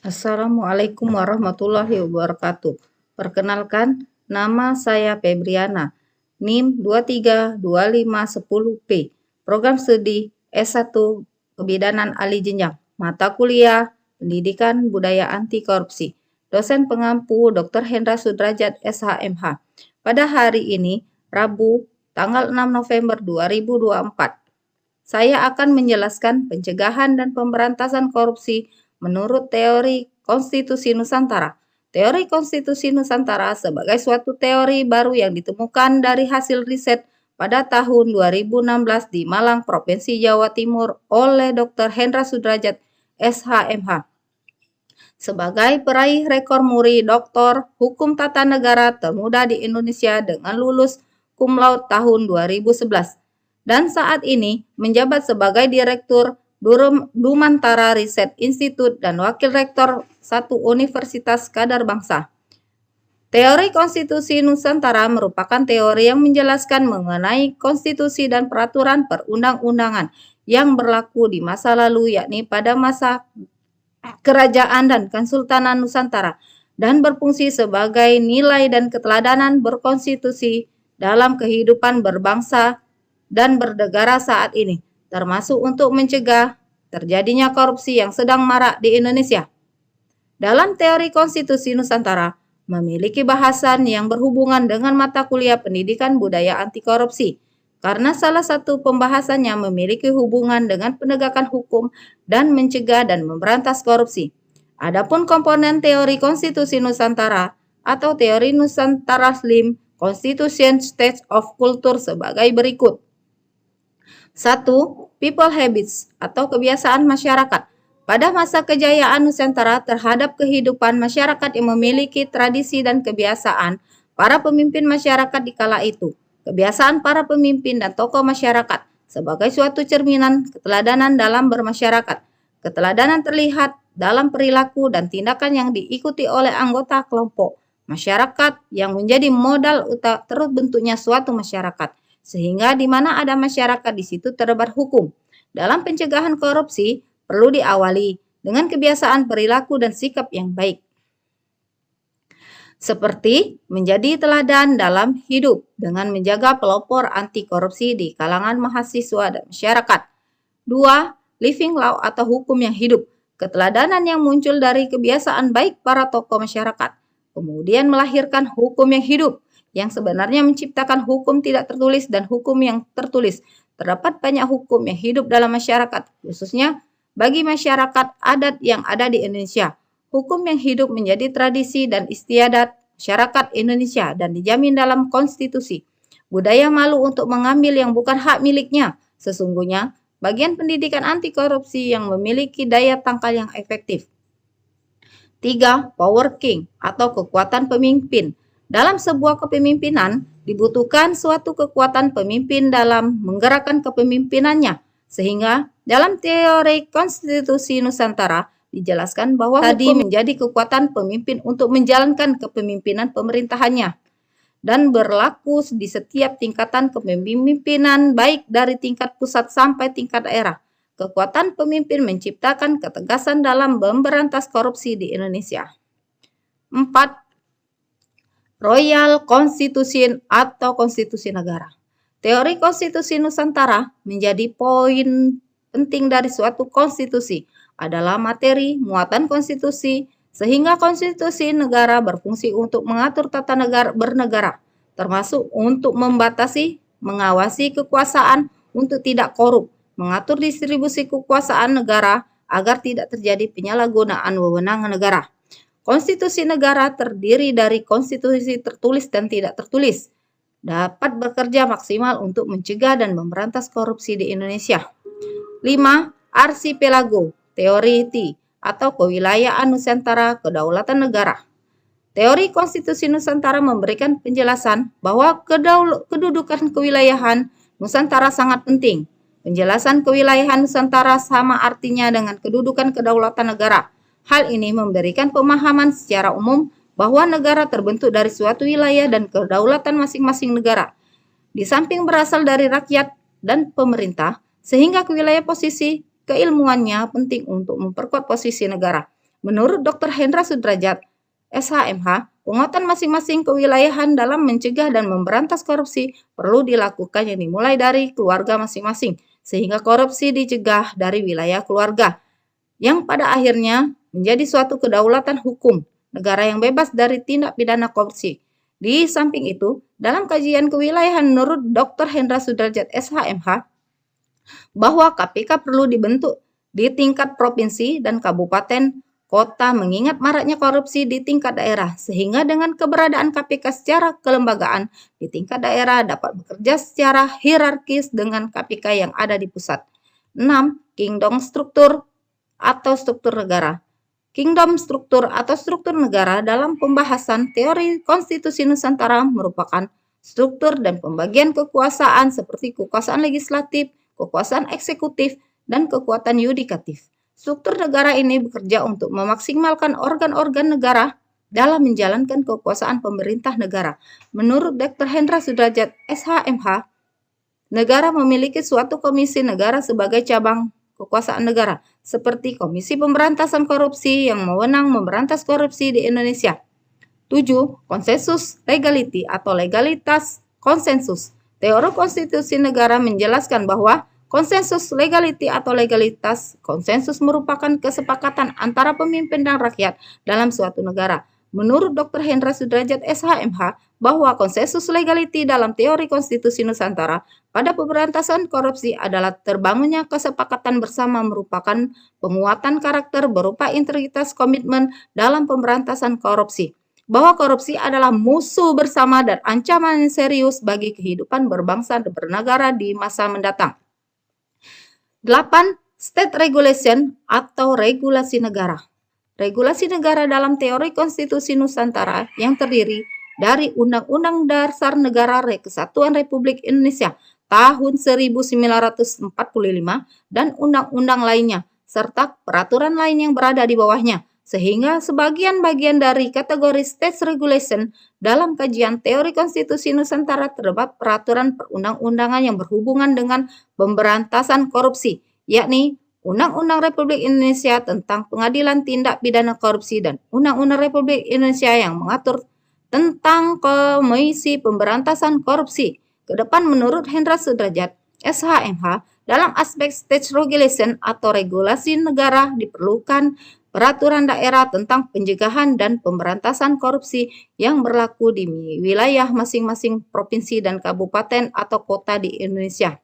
Assalamualaikum warahmatullahi wabarakatuh. Perkenalkan, nama saya Febriana, NIM 232510P, Program Studi S1 Kebidanan Ali Jenjang, Mata Kuliah Pendidikan Budaya Anti Korupsi, Dosen Pengampu Dr. Hendra Sudrajat SHMH. Pada hari ini, Rabu, tanggal 6 November 2024, saya akan menjelaskan pencegahan dan pemberantasan korupsi menurut teori konstitusi Nusantara. Teori konstitusi Nusantara sebagai suatu teori baru yang ditemukan dari hasil riset pada tahun 2016 di Malang, Provinsi Jawa Timur oleh Dr. Hendra Sudrajat, SHMH. Sebagai peraih rekor muri Doktor Hukum Tata Negara termuda di Indonesia dengan lulus cum laude tahun 2011. Dan saat ini menjabat sebagai Direktur Dumantara Riset Institute dan Wakil Rektor satu Universitas Kadar Bangsa. Teori konstitusi Nusantara merupakan teori yang menjelaskan mengenai konstitusi dan peraturan perundang-undangan yang berlaku di masa lalu, yakni pada masa Kerajaan dan Kesultanan Nusantara, dan berfungsi sebagai nilai dan keteladanan berkonstitusi dalam kehidupan berbangsa dan bernegara saat ini, termasuk untuk mencegah terjadinya korupsi yang sedang marak di Indonesia. Dalam teori konstitusi Nusantara, memiliki bahasan yang berhubungan dengan mata kuliah pendidikan budaya anti korupsi, karena salah satu pembahasannya memiliki hubungan dengan penegakan hukum dan mencegah dan memberantas korupsi. Adapun komponen teori konstitusi Nusantara atau teori Nusantara Slim Constitution State of Culture sebagai berikut. 1. People habits atau kebiasaan masyarakat. Pada masa kejayaan Nusantara terhadap kehidupan masyarakat yang memiliki tradisi dan kebiasaan para pemimpin masyarakat di kala itu. Kebiasaan para pemimpin dan tokoh masyarakat sebagai suatu cerminan keteladanan dalam bermasyarakat. Keteladanan terlihat dalam perilaku dan tindakan yang diikuti oleh anggota kelompok masyarakat yang menjadi modal terbentuknya suatu masyarakat. Sehingga di mana ada masyarakat di situ terdapat hukum. Dalam pencegahan korupsi perlu diawali dengan kebiasaan perilaku dan sikap yang baik. Seperti menjadi teladan dalam hidup dengan menjaga pelopor anti korupsi di kalangan mahasiswa dan masyarakat. 2. Living law atau hukum yang hidup. Keteladanan yang muncul dari kebiasaan baik para tokoh masyarakat. Kemudian melahirkan hukum yang hidup, yang sebenarnya menciptakan hukum tidak tertulis dan hukum yang tertulis. Terdapat banyak hukum yang hidup dalam masyarakat, khususnya bagi masyarakat adat yang ada di Indonesia. Hukum yang hidup menjadi tradisi dan istiadat masyarakat Indonesia dan dijamin dalam konstitusi. Budaya malu untuk mengambil yang bukan hak miliknya. Sesungguhnya, bagian pendidikan anti korupsi yang memiliki daya tangkal yang efektif. 3. Power king atau kekuatan pemimpin. Dalam sebuah kepemimpinan, dibutuhkan suatu kekuatan pemimpin dalam menggerakkan kepemimpinannya. Sehingga dalam teori konstitusi Nusantara dijelaskan bahwa hukum menjadi kekuatan pemimpin untuk menjalankan kepemimpinan pemerintahannya. Dan berlaku di setiap tingkatan kepemimpinan baik dari tingkat pusat sampai tingkat daerah. Kekuatan pemimpin menciptakan ketegasan dalam memberantas korupsi di Indonesia. 4. Royal Constitution atau konstitusi negara. Teori konstitusi Nusantara menjadi poin penting dari suatu konstitusi adalah materi muatan konstitusi, sehingga konstitusi negara berfungsi untuk mengatur tata negara bernegara, termasuk untuk membatasi, mengawasi kekuasaan untuk tidak korup, mengatur distribusi kekuasaan negara agar tidak terjadi penyalahgunaan wewenang negara. Konstitusi negara terdiri dari konstitusi tertulis dan tidak tertulis, dapat bekerja maksimal untuk mencegah dan memberantas korupsi di Indonesia. 5. Archipelago, teori T, atau kewilayahan Nusantara kedaulatan negara. Teori konstitusi Nusantara memberikan penjelasan bahwa kedudukan kewilayahan Nusantara sangat penting. Penjelasan kewilayahan Nusantara sama artinya dengan kedudukan kedaulatan negara. Hal ini memberikan pemahaman secara umum bahwa negara terbentuk dari suatu wilayah dan kedaulatan masing-masing negara. Di samping berasal dari rakyat dan pemerintah, sehingga kewilayahan posisi keilmuannya penting untuk memperkuat posisi negara. Menurut Dr. Hendra Sudrajat, SHMH, penguatan masing-masing kewilayahan dalam mencegah dan memberantas korupsi perlu dilakukan yang dimulai dari keluarga masing-masing, sehingga korupsi dicegah dari wilayah keluarga, yang pada akhirnya menjadi suatu kedaulatan hukum negara yang bebas dari tindak pidana korupsi. Di samping itu, dalam kajian kewilayahan menurut Dr. Hendra Sudrajat SHMH, bahwa KPK perlu dibentuk di tingkat provinsi dan kabupaten kota mengingat maraknya korupsi di tingkat daerah, sehingga dengan keberadaan KPK secara kelembagaan di tingkat daerah dapat bekerja secara hierarkis dengan KPK yang ada di pusat. 6. Kingdom struktur atau struktur negara. Kingdom struktur atau struktur negara dalam pembahasan teori konstitusi Nusantara merupakan struktur dan pembagian kekuasaan seperti kekuasaan legislatif, kekuasaan eksekutif, dan kekuatan yudikatif. Struktur negara ini bekerja untuk memaksimalkan organ-organ negara dalam menjalankan kekuasaan pemerintah negara. Menurut Dr. Hendra Sudrajat, SHMH, negara memiliki suatu komisi negara sebagai cabang kekuasaan negara, seperti Komisi Pemberantasan Korupsi yang mewenang memberantas korupsi di Indonesia. 7. Konsensus legality atau legalitas konsensus. Teori konstitusi negara menjelaskan bahwa konsensus legality atau legalitas konsensus merupakan kesepakatan antara pemimpin dan rakyat dalam suatu negara. Menurut Dr. Hendra Sudrajat SHMH, bahwa konsensus legality dalam teori konstitusi Nusantara pada pemberantasan korupsi adalah terbangunnya kesepakatan bersama merupakan penguatan karakter berupa integritas komitmen dalam pemberantasan korupsi, bahwa korupsi adalah musuh bersama dan ancaman serius bagi kehidupan berbangsa dan bernegara di masa mendatang. 8. State regulation atau regulasi negara. Regulasi negara dalam teori konstitusi Nusantara yang terdiri dari Undang-Undang Dasar Negara Kesatuan Republik Indonesia tahun 1945 dan undang-undang lainnya, serta peraturan lain yang berada di bawahnya, sehingga sebagian-bagian dari kategori state regulation dalam kajian teori konstitusi Nusantara terdapat peraturan perundang-undangan yang berhubungan dengan pemberantasan korupsi, yakni Undang-Undang Republik Indonesia tentang Pengadilan Tindak Pidana Korupsi dan Undang-Undang Republik Indonesia yang mengatur tentang Komisi Pemberantasan Korupsi. Kedepan menurut Hendra Sudrajat, SHMH, dalam aspek state regulation atau regulasi negara diperlukan peraturan daerah tentang pencegahan dan pemberantasan korupsi yang berlaku di wilayah masing-masing provinsi dan kabupaten atau kota di Indonesia.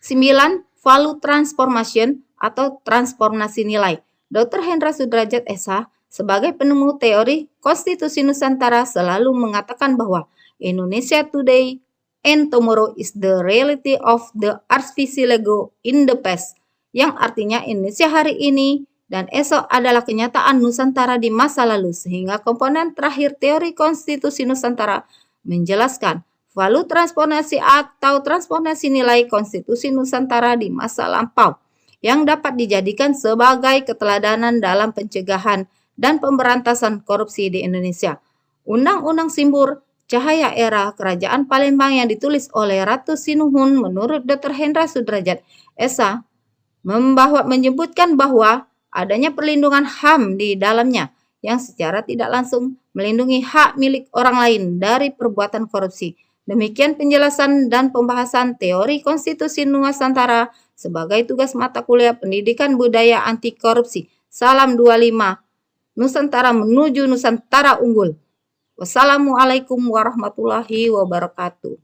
9. Value transformation atau transformasi nilai. Dr. Hendra Sudrajat SH sebagai penemu teori konstitusi Nusantara selalu mengatakan bahwa Indonesia today and tomorrow is the reality of the archipelago in the past, yang artinya Indonesia hari ini dan esok adalah kenyataan Nusantara di masa lalu, sehingga komponen terakhir teori konstitusi Nusantara menjelaskan value transformasi atau transformasi nilai konstitusi Nusantara di masa lampau yang dapat dijadikan sebagai keteladanan dalam pencegahan dan pemberantasan korupsi di Indonesia. Undang-Undang Simbur Cahaya Era Kerajaan Palembang yang ditulis oleh Ratu Sinuhun menurut Dr. Hendra Sudrajat SH menyebutkan bahwa adanya perlindungan HAM di dalamnya yang secara tidak langsung melindungi hak milik orang lain dari perbuatan korupsi. Demikian penjelasan dan pembahasan teori konstitusi Nusantara sebagai tugas mata kuliah Pendidikan Budaya Anti Korupsi. Salam 25. Nusantara menuju Nusantara unggul. Wassalamualaikum warahmatullahi wabarakatuh.